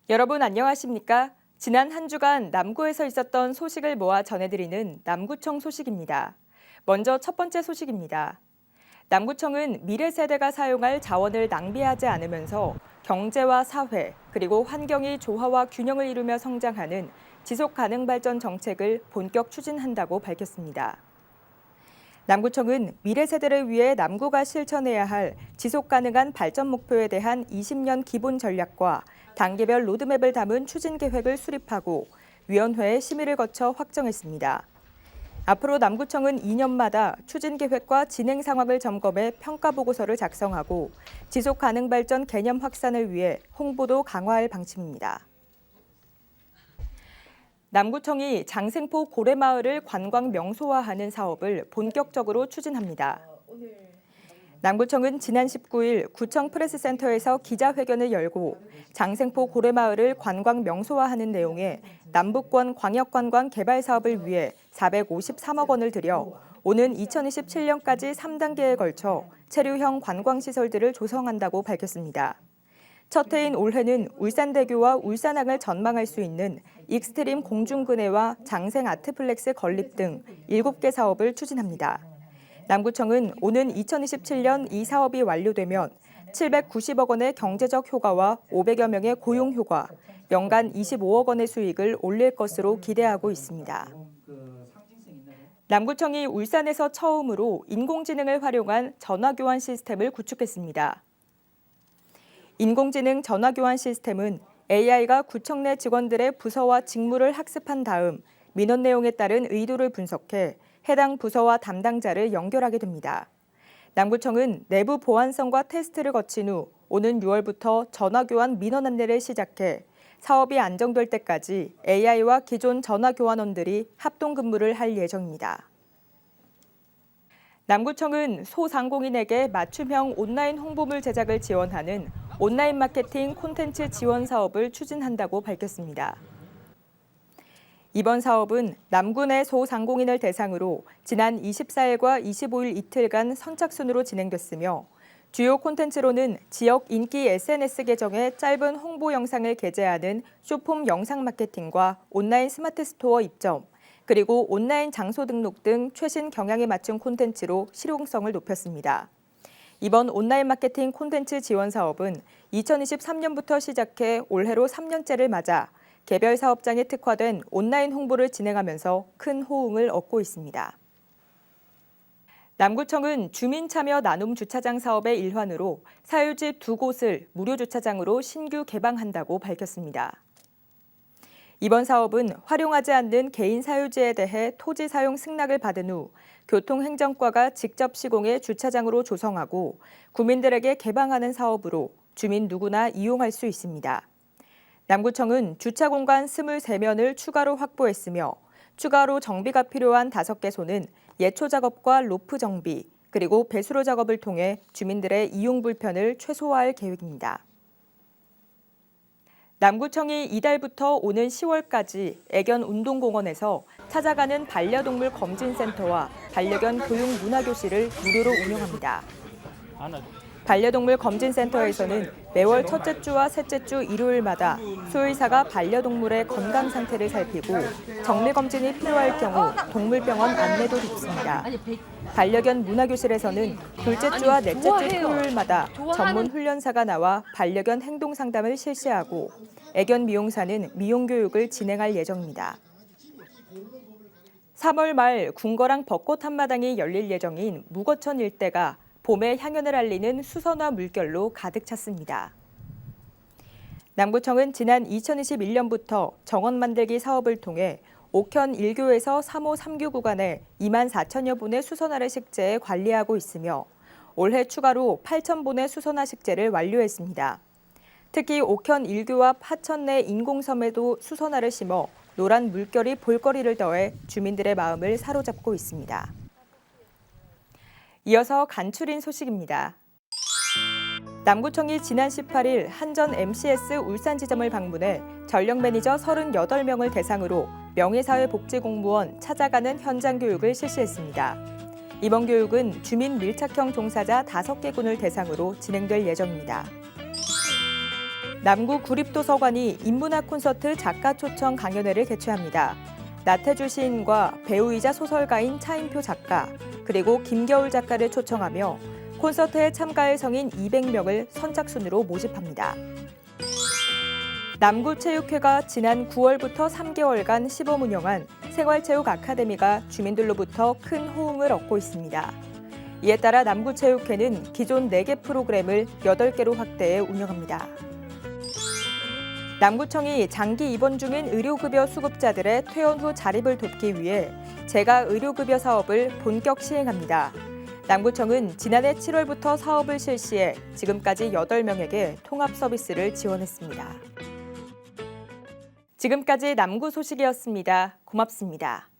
여러분 안녕하십니까? 지난 한 주간 남구에서 있었던 소식을 모아 전해드리는 남구청 소식입니다. 먼저 첫 번째 소식입니다. 남구청은 미래 세대가 사용할 자원을 낭비하지 않으면서 경제와 사회, 그리고 환경이 조화와 균형을 이루며 성장하는 지속 가능 발전 정책을 본격 추진한다고 밝혔습니다. 남구청은 미래 세대를 위해 남구가 실천해야 할 지속 가능한 발전 목표에 대한 20년 기본 전략과 단계별 로드맵을 담은 추진 계획을 수립하고 위원회의 심의를 거쳐 확정했습니다. 앞으로 남구청은 2년마다 추진 계획과 진행 상황을 점검해 평가 보고서를 작성하고 지속 가능 발전 개념 확산을 위해 홍보도 강화할 방침입니다. 남구청이 장생포 고래마을을 관광 명소화하는 사업을 본격적으로 추진합니다. 남구청은 지난 19일 구청 프레스센터에서 기자회견을 열고 장생포 고래마을을 관광 명소화하는 내용의 남북권 광역관광 개발 사업을 위해 453억 원을 들여 오는 2027년까지 3단계에 걸쳐 체류형 관광시설들을 조성한다고 밝혔습니다. 첫 해인 올해는 울산대교와 울산항을 전망할 수 있는 익스트림 공중근해와 장생 아트플렉스 건립 등 7개 사업을 추진합니다. 남구청은 오는 2027년 이 사업이 완료되면 790억 원의 경제적 효과와 500여 명의 고용 효과, 연간 25억 원의 수익을 올릴 것으로 기대하고 있습니다. 남구청이 울산에서 처음으로 인공지능을 활용한 전화교환 시스템을 구축했습니다. 인공지능 전화교환 시스템은 AI가 구청 내 직원들의 부서와 직무를 학습한 다음 민원 내용에 따른 의도를 분석해 해당 부서와 담당자를 연결하게 됩니다. 남구청은 내부 보안성과 테스트를 거친 후 오는 6월부터 전화교환 민원 안내를 시작해 사업이 안정될 때까지 AI와 기존 전화교환원들이 합동근무를 할 예정입니다. 남구청은 소상공인에게 맞춤형 온라인 홍보물 제작을 지원하는 온라인 마케팅 콘텐츠 지원 사업을 추진한다고 밝혔습니다. 이번 사업은 남구 내 소상공인을 대상으로 지난 24일과 25일 이틀간 선착순으로 진행됐으며 주요 콘텐츠로는 지역 인기 SNS 계정에 짧은 홍보 영상을 게재하는 쇼폼 영상 마케팅과 온라인 스마트 스토어 입점, 그리고 온라인 장소 등록 등 최신 경향에 맞춘 콘텐츠로 실용성을 높였습니다. 이번 온라인 마케팅 콘텐츠 지원 사업은 2023년부터 시작해 올해로 3년째를 맞아 개별 사업장에 특화된 온라인 홍보를 진행하면서 큰 호응을 얻고 있습니다. 남구청은 주민 참여 나눔 주차장 사업의 일환으로 사유지 2곳을 무료 주차장으로 신규 개방한다고 밝혔습니다. 이번 사업은 활용하지 않는 개인 사유지에 대해 토지 사용 승낙을 받은 후 교통행정과가 직접 시공해 주차장으로 조성하고 구민들에게 개방하는 사업으로 주민 누구나 이용할 수 있습니다. 남구청은 주차 공간 23면을 추가로 확보했으며 추가로 정비가 필요한 5개소는 예초 작업과 로프 정비, 그리고 배수로 작업을 통해 주민들의 이용 불편을 최소화할 계획입니다. 남구청이 이달부터 오는 10월까지 애견 운동공원에서 찾아가는 반려동물 검진센터와 반려견 교육 문화교실을 무료로 운영합니다. 반려동물 검진센터에서는 매월 첫째 주와 셋째 주 일요일마다 수의사가 반려동물의 건강 상태를 살피고 정밀검진이 필요할 경우 동물병원 안내도 돕습니다. 반려견 문화교실에서는 둘째 주와 넷째 주 토요일마다 전문 훈련사가 나와 반려견 행동 상담을 실시하고 애견 미용사는 미용 교육을 진행할 예정입니다. 3월 말 궁궐항 벚꽃 한마당이 열릴 예정인 무거천 일대가 봄의 향연을 알리는 수선화 물결로 가득 찼습니다. 남구청은 지난 2021년부터 정원 만들기 사업을 통해 옥현 1교에서 3호 3교 구간에 2만 4천여 분의 수선화를 식재해 관리하고 있으며 올해 추가로 8천 분의 수선화 식재를 완료했습니다. 특히 옥현 1교 앞 하천 내 인공섬에도 수선화를 심어 노란 물결이 볼거리를 더해 주민들의 마음을 사로잡고 있습니다. 이어서 간추린 소식입니다. 남구청이 지난 18일 한전 MCS 울산 지점을 방문해 전력 매니저 38명을 대상으로 명예사회복지공무원 찾아가는 현장 교육을 실시했습니다. 이번 교육은 주민 밀착형 종사자 5개 군을 대상으로 진행될 예정입니다. 남구 구립도서관이 인문학 콘서트 작가 초청 강연회를 개최합니다. 나태주 시인과 배우이자 소설가인 차인표 작가, 그리고 김겨울 작가를 초청하며 콘서트에 참가할 성인 200명을 선착순으로 모집합니다. 남구체육회가 지난 9월부터 3개월간 시범 운영한 생활체육 아카데미가 주민들로부터 큰 호응을 얻고 있습니다. 이에 따라 남구체육회는 기존 4개 프로그램을 8개로 확대해 운영합니다. 남구청이 장기 입원 중인 의료급여 수급자들의 퇴원 후 자립을 돕기 위해 재가 의료급여 사업을 본격 시행합니다. 남구청은 지난해 7월부터 사업을 실시해 지금까지 8명에게 통합 서비스를 지원했습니다. 지금까지 남구 소식이었습니다. 고맙습니다.